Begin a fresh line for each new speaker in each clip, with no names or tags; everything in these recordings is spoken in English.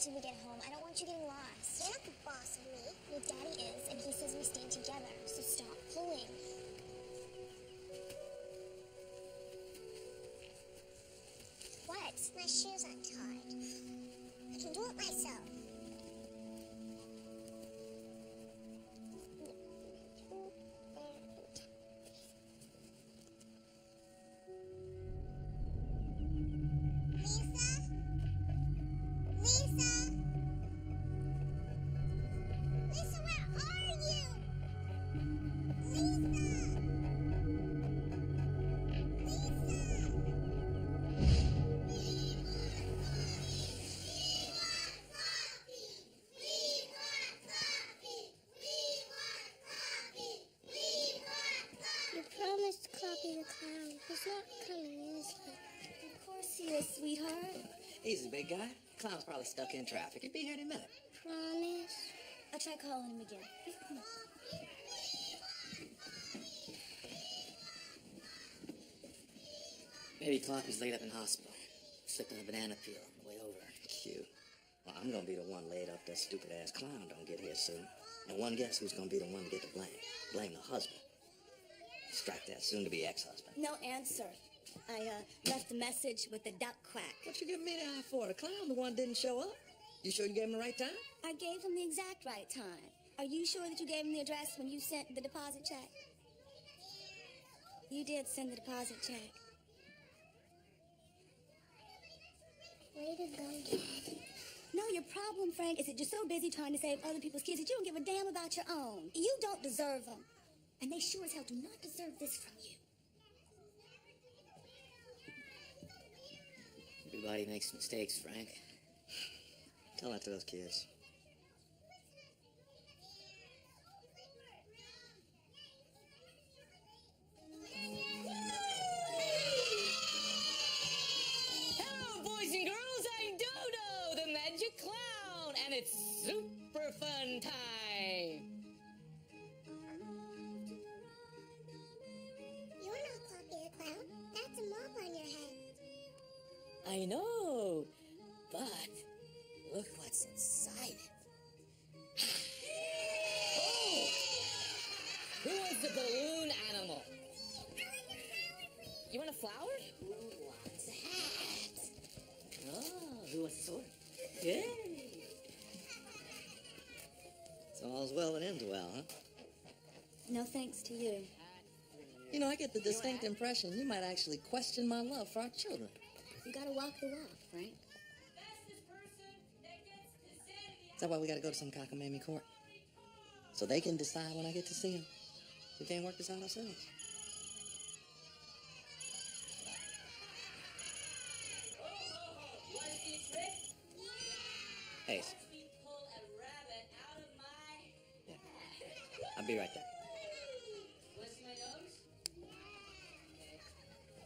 until we get home. I don't want you getting lost.
You're not the boss of me.
Well, Daddy is, and he says we stay together, so stop pulling.
What? My shoes untied. I can do it myself. The clown. He's not coming, is he?
Of course he is, sweetheart.
Easy, big guy. Clown's probably stuck in traffic. He'll be here in a minute.
Promise?
I'll try calling him again. Come on.
Baby Cloppy's laid up in hospital. Slipped on a banana peel on the way over. Cute. Well, I'm gonna be the one laid up that stupid-ass clown don't get here soon. And one guess who's gonna be the one to get the blame. Blame the husband. Strike that soon-to-be ex-husband.
No answer. I left a message with the duck quack.
What you giving me the eye for? The clown, the one didn't show up. You sure you gave him the right time?
I gave him the exact right time. Are you sure that you gave him the address when you sent the deposit check? You did send the deposit check.
Way to go, Dad.
No, your problem, Frank, is that you're so busy trying to save other people's kids that you don't give a damn about your own. You don't deserve them. And they sure as hell do not deserve this from you.
Everybody makes mistakes, Frank. Tell that to those kids.
Hello, boys and girls. I'm Dodo, the magic clown, and it's super fun time.
That's a mop on your head.
I know, but look what's inside it. Oh! Who wants a balloon animal? You want a flower?
Who wants a hat?
Oh, who wants a sword? Yay!
So all's well that ends well, huh?
No thanks to you.
You know, I get the distinct impression you might actually question my love for our children.
You gotta walk the walk, Frank.
Is that why we gotta go to some cockamamie court? So they can decide when I get to see them. We can't work this out ourselves. Hey. Yeah. I'll be right there.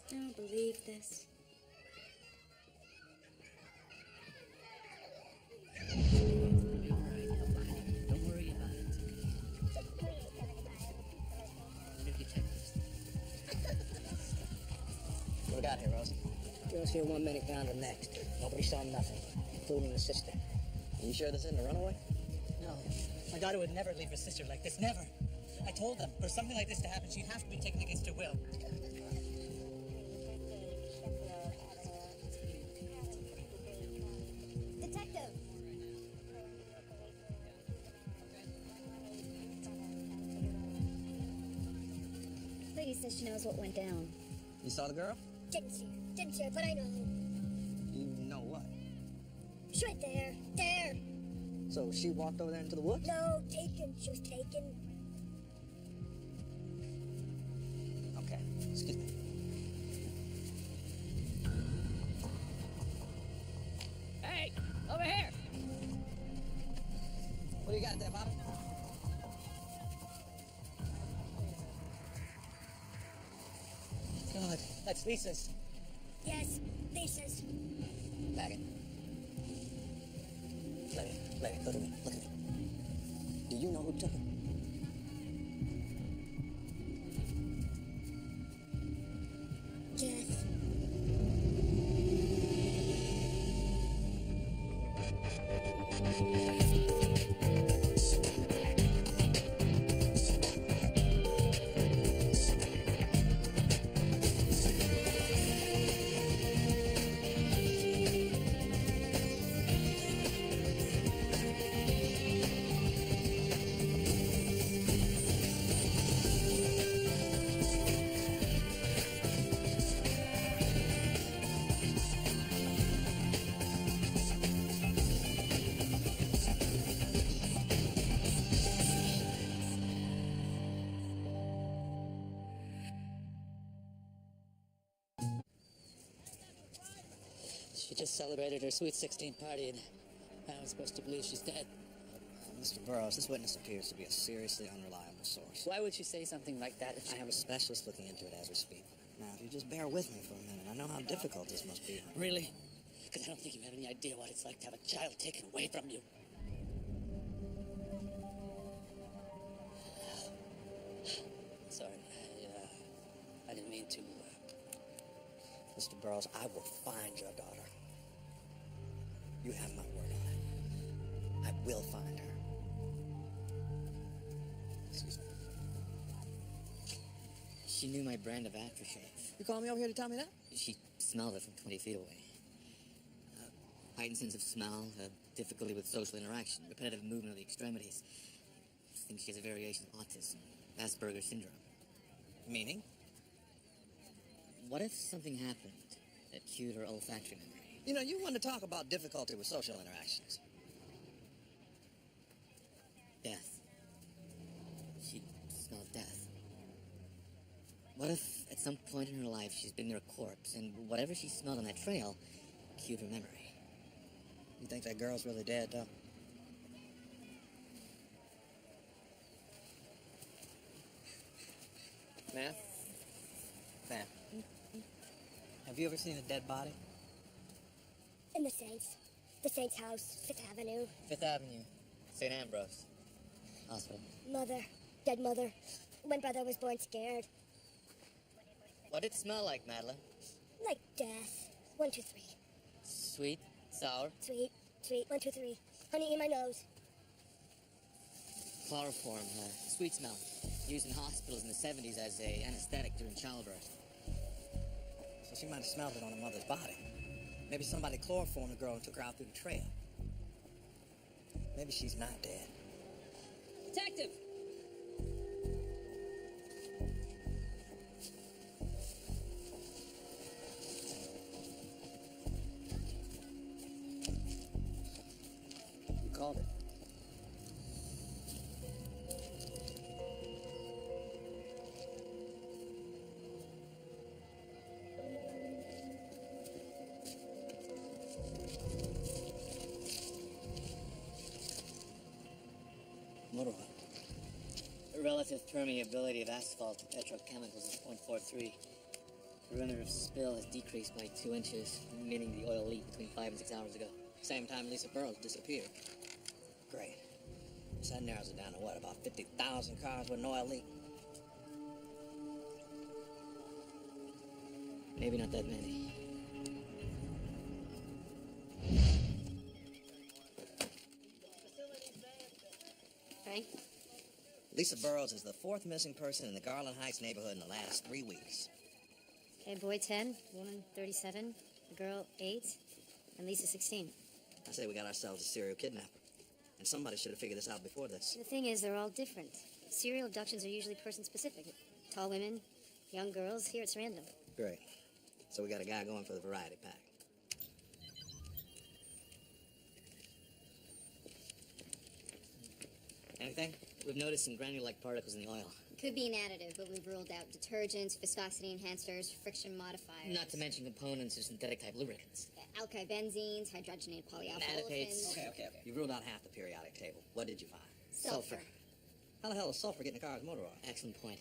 I don't believe this.
Don't worry about it. What we got here, Rose?
Girls here 1 minute, found them next. Nobody saw nothing, including the sister.
Are you sure this isn't a runaway?
No, my daughter would never leave her sister like this, never. I told them, for something like this to happen, she'd have to be taken against her will.
Detective! Lady says she knows what went down.
You saw the girl?
Didn't see her, but I know who.
You know what?
She's right there. There.
So she walked over there into the woods?
No, taken. She was taken.
Okay, excuse me.
Hey, over here.
What do you got there, Bobby?
God, that's Lisa's.
Yes, Lisa's.
Bag it. Larry, look at me. Look at me. Do you know who took it?
Yes.
She just celebrated her sweet 16 party, and I was supposed to believe she's dead.
Mr. Burroughs, this witness appears to be a seriously unreliable source.
Why would she say something like that if
I have a specialist looking into it as we speak. Now, if you just bear with me for a minute, I know how difficult this must be.
Really? Because I don't think you have any idea what it's like to have a child taken away from you. Sorry, I didn't mean to.
Mr. Burroughs, I will find your daughter. You have my word on it. I will find her. Excuse me.
She knew my brand of aftershave.
You called me over here to tell me that?
She smelled it from 20 feet away. Heightened sense of smell, difficulty with social interaction, repetitive movement of the extremities. I think she has a variation of autism, Asperger's syndrome.
Meaning?
What if something happened that cued her olfactory memory?
You know, you want to talk about difficulty with social interactions.
Death. She smelled death. What if at some point in her life she's been near a corpse and whatever she smelled on that trail cued her memory?
You think that girl's really dead, though?
Ma'am?
Ma'am, have you ever seen a dead body?
In the Saints' house, 5th Avenue.
5th Avenue, St. Ambrose. Hospital.
Mother, dead mother. When brother was born scared.
What did it smell like, Madeline?
Like death. 1, 2, 3.
Sweet? Sour?
Sweet, sweet. 1, 2, 3. Honey in my nose.
Chloroform, sweet smell. Used in hospitals in the 70s as a anesthetic during childbirth.
So she might have smelled it on her mother's body. Maybe somebody chloroformed the girl and took her out through the trail. Maybe she's not dead.
Detective!
You called it.
Motor oil. The relative permeability of asphalt to petrochemicals is 0.43. Perimeter of spill has decreased by 2 inches, meaning the oil leaked between 5 and 6 hours ago.
Same time Lisa Burroughs disappeared. Great. So that narrows it down to what, about 50,000 cars with an oil leak?
Maybe not that many.
Frank?
Lisa Burroughs is the 4th missing person in the Garland Heights neighborhood in the last 3 weeks.
Okay, boy 10, woman 37, girl 8, and Lisa 16.
I say we got ourselves a serial kidnapper. And somebody should have figured this out before this.
The thing is, they're all different. Serial abductions are usually person-specific. Tall women, young girls, here it's random.
Great. So we got a guy going for the variety pack.
Anything? We've noticed some granule-like particles in the oil.
Could be an additive, but we've ruled out detergents, viscosity enhancers, friction modifiers.
Not to mention components of synthetic-type lubricants.
Alkyl benzenes, hydrogenated polyalpha.
Okay. You ruled out half the periodic table. What did you find?
Sulfur.
How the hell does sulfur get in a car's motor oil?
Excellent point.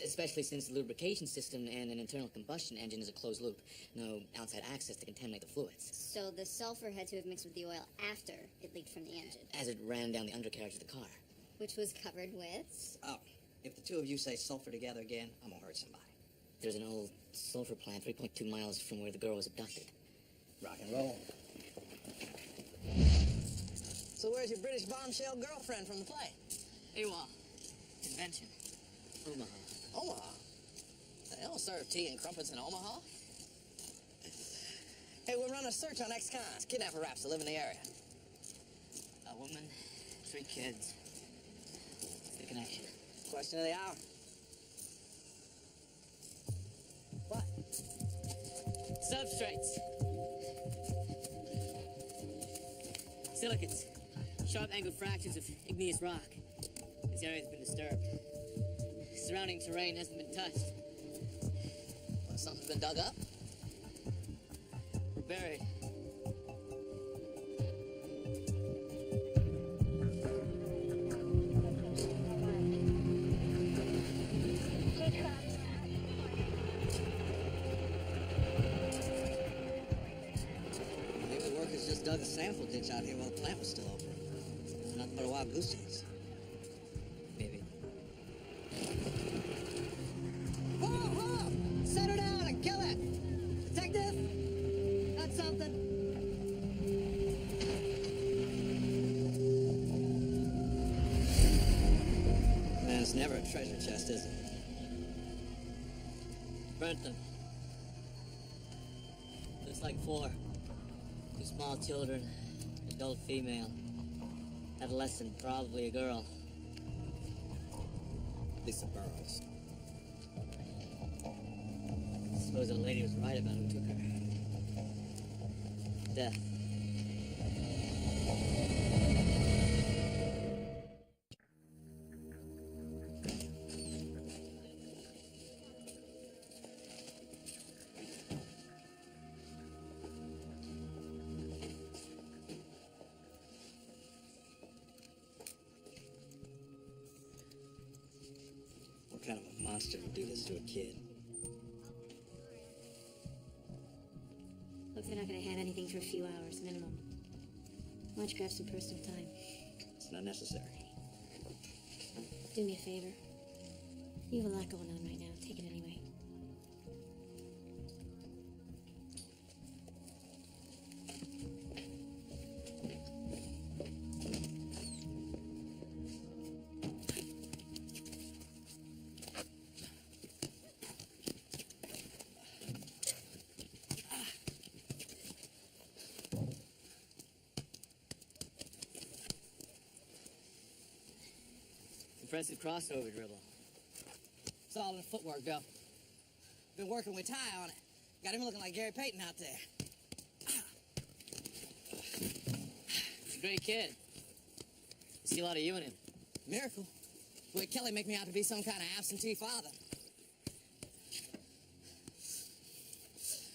Especially since the lubrication system and an internal combustion engine is a closed loop. No outside access to contaminate the fluids.
So the sulfur had to have mixed with the oil after it leaked from the engine,
As it ran down the undercarriage of the car.
which was covered with...
Oh, if the two of you say sulfur together again, I'm gonna hurt somebody.
There's an old sulfur plant 3.2 miles from where the girl was abducted.
Rock and roll. So
where's your British bombshell girlfriend from the play?
AWOL. Convention. Omaha.
Omaha? They don't serve tea and crumpets in Omaha. Hey, we're running a search on ex-cons, kidnapper raps that live in the area.
A woman, 3 kids. What's the connection?
Question of the hour. What?
Substrates. Silicates. Sharp-angled fractions of igneous rock. This area has been disturbed. Surrounding terrain hasn't been touched.
Well, something's been dug up?
We're buried.
Maybe workers just dug a sample ditch out here while the plant was still open. Nothing but a wild goose chase.
Maybe.
Whoa, whoa! Set her down and kill it! Detective! Got something? Man, it's never a treasure chest, is it?
Burnt them. Looks like 4. 2 small children, adult female. Adolescent, probably a girl.
Lisa Burrows.
I suppose the lady was right about who took her. Death.
What kind of a monster would do this to a kid?
Look, they're not gonna have anything for a few hours minimum. Why don't you grab some personal time?
It's not necessary.
Do me a favor. You have a lot going on right now. Take it anyway.
Impressive crossover dribble.
It's all in the footwork, Bill. Been working with Ty on it. Got him looking like Gary Payton out there.
He's a great kid. I see a lot of you in him.
Miracle. Boy, Kelly make me out to be some kind of absentee father.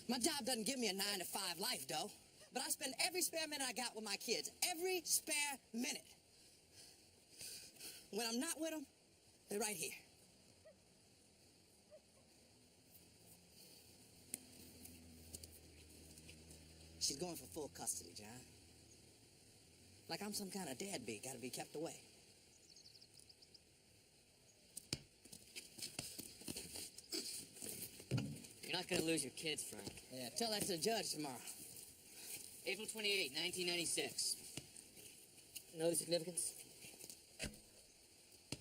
My job doesn't give me a 9-to-5 life, though. But I spend every spare minute I got with my kids. Every spare minute. When I'm not with them, they're right here. She's going for full custody, John. Like I'm some kind of deadbeat, gotta be kept away.
You're not gonna lose your kids, Frank.
Yeah, tell that to the judge tomorrow.
April 28, 1996. Know the significance?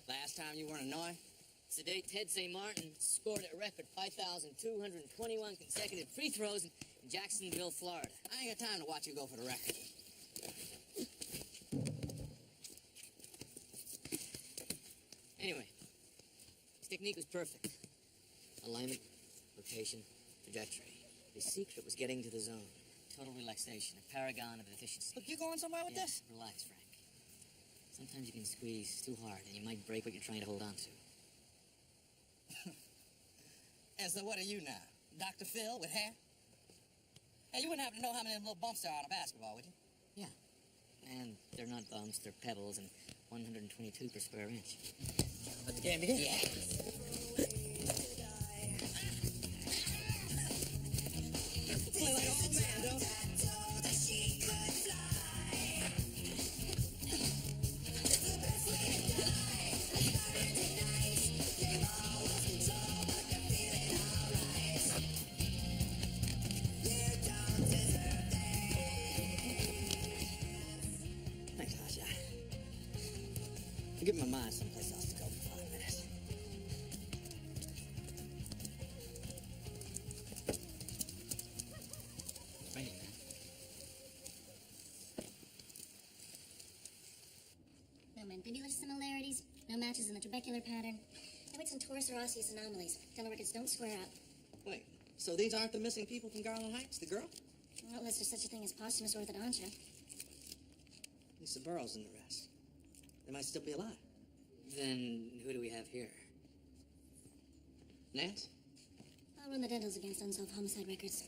Last time you weren't annoying?
It's the day Ted St. Martin scored a record 5,221 consecutive free throws in Jacksonville, Florida.
I ain't got time to watch you go for the record.
Anyway, his technique was perfect. Alignment, rotation, trajectory. His secret was getting to the zone. Total relaxation, a paragon of efficiency.
Look, you going somewhere with this?
Relax, Frank. Sometimes you can squeeze too hard and you might break what you're trying to hold on to.
And so what are you now? Dr. Phil with hair? Hey, you wouldn't happen to know how many of them little bumps there are on a basketball, would you?
Yeah. And they're not bumps, they're pebbles, and 122 per square inch.
Let the game begin.
Yeah.
Play like an old man, don't you?
Thanks, Tasha.
Give my mind someplace else to go for 5 minutes.
It's raining, man.
No mandibular similarities, no matches in the trabecular pattern. No it's in torus or osseous anomalies. Dental records don't square up.
Wait, so these aren't the missing people from Garland Heights, the girl?
Well, unless there's such a thing as posthumous orthodontia.
Lisa Burrows and the rest. They might still be alive.
Then who do we have here?
Nance?
I'll run the dentals against unsolved homicide records.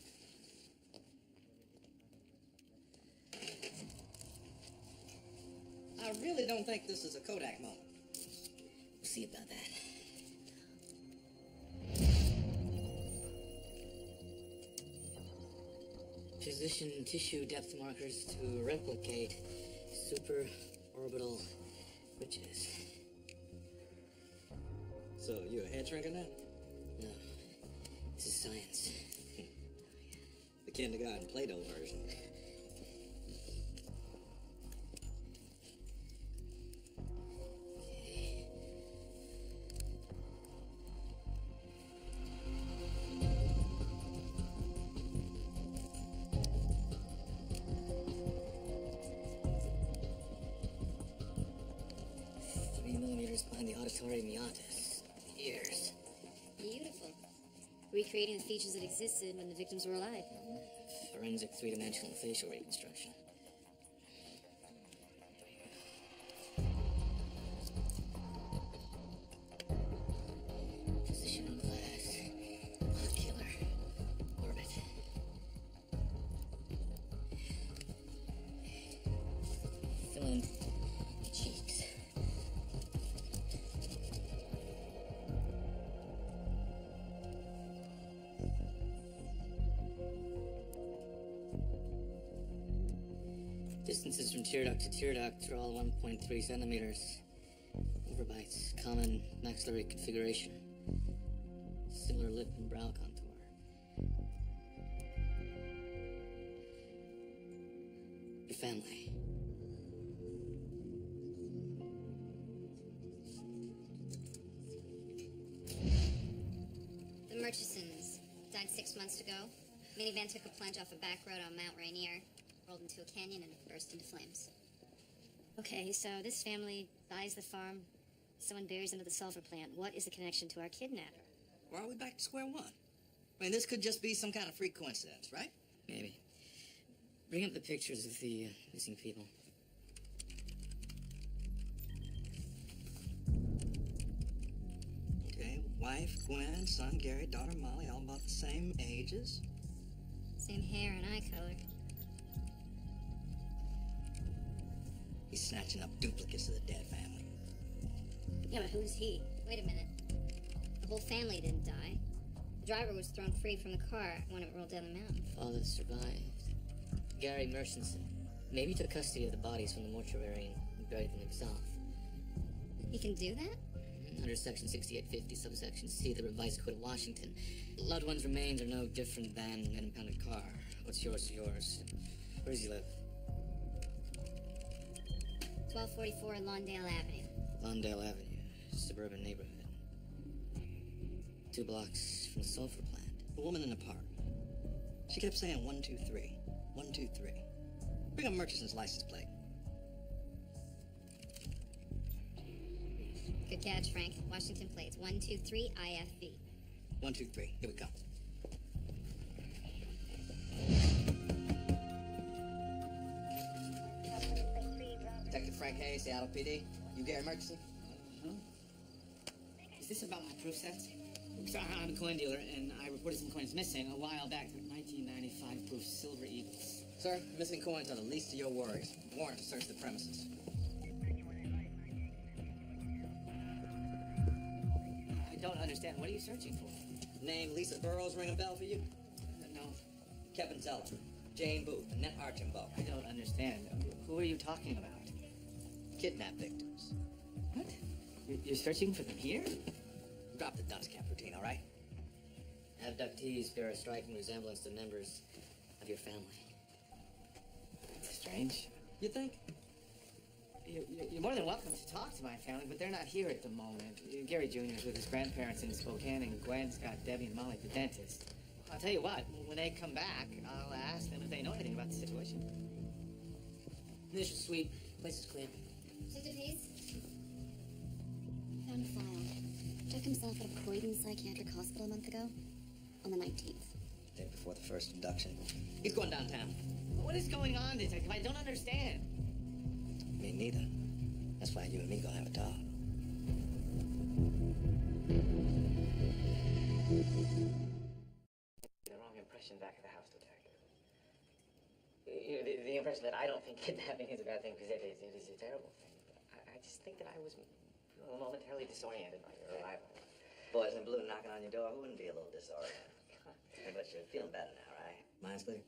I really don't think this is a Kodak moment.
We'll see about that. Position tissue depth markers to replicate superorbital ridges.
So, you a head shrinker now?
No, this is science.
The kindergarten Play-Doh version.
Behind the auditory meatus. Ears.
Beautiful. Recreating the features that existed when the victims were alive.
Forensic three-dimensional facial reconstruction. Position of glass. Ocular. Orbit. Fill in cheeks. Distances from tear duct to tear duct are all 1.3 centimeters. Overbites, common maxillary configuration. Similar lip and brow contour. Your family.
The Murchisons died 6 months ago. Minivan took a plunge off a back road on Mount Rainier, rolled into a canyon, and burst into flames. Okay, so this family buys the farm. Someone buries them at the sulfur plant. What is the connection to our kidnapper?
Why are we back to square one? I mean, this could just be some kind of freak coincidence, right?
Maybe. Bring up the pictures of the missing people.
Okay, wife, Gwen, son, Gary, daughter, Molly, all about the same ages.
Same hair and eye color.
He's snatching up duplicates of the dead family.
Yeah, but who's he? Wait a minute. The whole family didn't die. The driver was thrown free from the car when it rolled down the mountain.
Father survived. Gary Mershenson. Maybe he took custody of the bodies from the mortuary and buried them himself.
He can do that?
Under Section 6850, subsection C of the Revised Code of Washington, loved one's remains are no different than an impounded car. What's yours is yours. Where does he live?
1244 Lawndale Avenue.
Lawndale Avenue, suburban neighborhood. 2 blocks from the sulfur plant.
A woman in the park. She kept saying 123, 123. Bring up Murchison's license plate.
Good catch, Frank. Washington plates 123 IFV.
123. Here we go. Detective Frank Hayes, Seattle PD. You Gary Murchison?
Is this about my proof sets? So I'm a coin dealer, and I reported some coins missing a while back. 1995 proof silver eagles.
Sir, missing coins are the least of your worries. Warrant to search the premises.
I don't understand. What are you searching for?
Name Lisa Burrows ring a bell for you?
No,
Kevin Zeller, Jane Booth, Annette Archambault.
I don't understand. Who are you talking about?
Kidnap victims.
What? You're searching for them here?
Drop the dunce cap routine, all right?
Abductees bear a striking resemblance to members of your family.
Strange.
You think?
You're more than welcome to talk to my family, but they're not here at the moment. Gary Jr.'s with his grandparents in Spokane, and Gwen's got Debbie and Molly at the dentist. I'll tell you what, when they come back, I'll ask them if they know anything about the situation. Initial suite. Place is clean.
Detective Hayes? Found a file. Took himself out of Croydon Psychiatric Hospital a month ago. On the 19th.
Day before the first abduction. He's going downtown.
What is going on, Detective? I don't understand.
Me neither. That's why you and me gonna have a talk.
The wrong impression back at the house, Detective. The impression that I don't think kidnapping is a bad thing, because it is a terrible thing. I just think that I was momentarily disoriented by your arrival.
Boys in blue knocking on your door, who wouldn't be a little disoriented? But you're feeling better now, right? Mind's clear?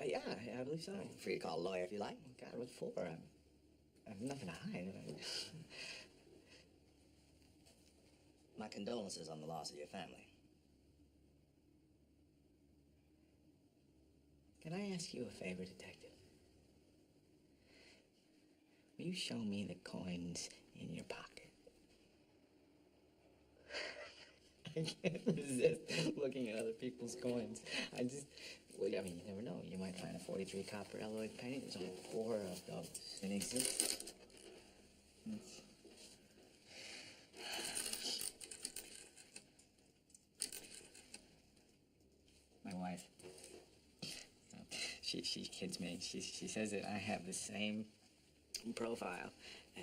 Yeah, I believe so.
Free to call a lawyer if you like.
God, what for? I have nothing to hide.
My condolences on the loss of your family.
Can I ask you a favor, Detective? Will you show me the coins in your pocket? I can't resist looking at other people's coins. Well, I mean, you never know. You might find a 43 copper alloy penny. There's only 4 of those in existence. My wife. She kids me. She says that I have the same profile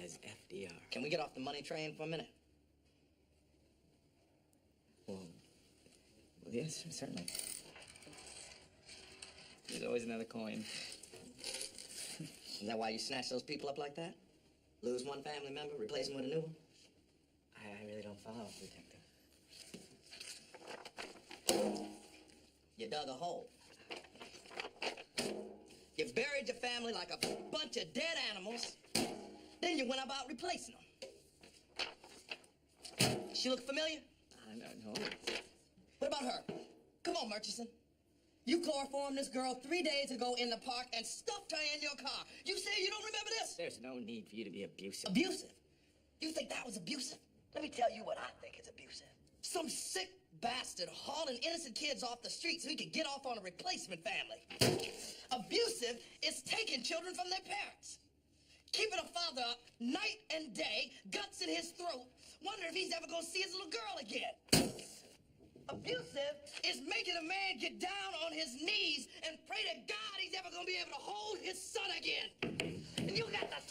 as FDR.
Can we get off the money train for a minute?
Well, yes, certainly. There's always another coin.
Is that why you snatch those people up like that? Lose one family member, replace them with a new one?
I really don't follow, Detective.
You dug a hole. You buried your family like a bunch of dead animals. Then you went about replacing them. She look familiar?
I don't know.
What about her? Come on, Murchison. You chloroformed this girl 3 days ago in the park and stuffed her in your car. You say you don't remember this?
There's no need for you to be abusive.
Abusive? You think that was abusive? Let me tell you what I think is abusive. Some sick bastard hauling innocent kids off the street so he could get off on a replacement family. Abusive is taking children from their parents. Keeping a father up night and day, guts in his throat, wondering if he's ever gonna see his little girl again. Abusive is making a man get down on his knees and pray to God he's ever gonna be able to hold his son again. And you got the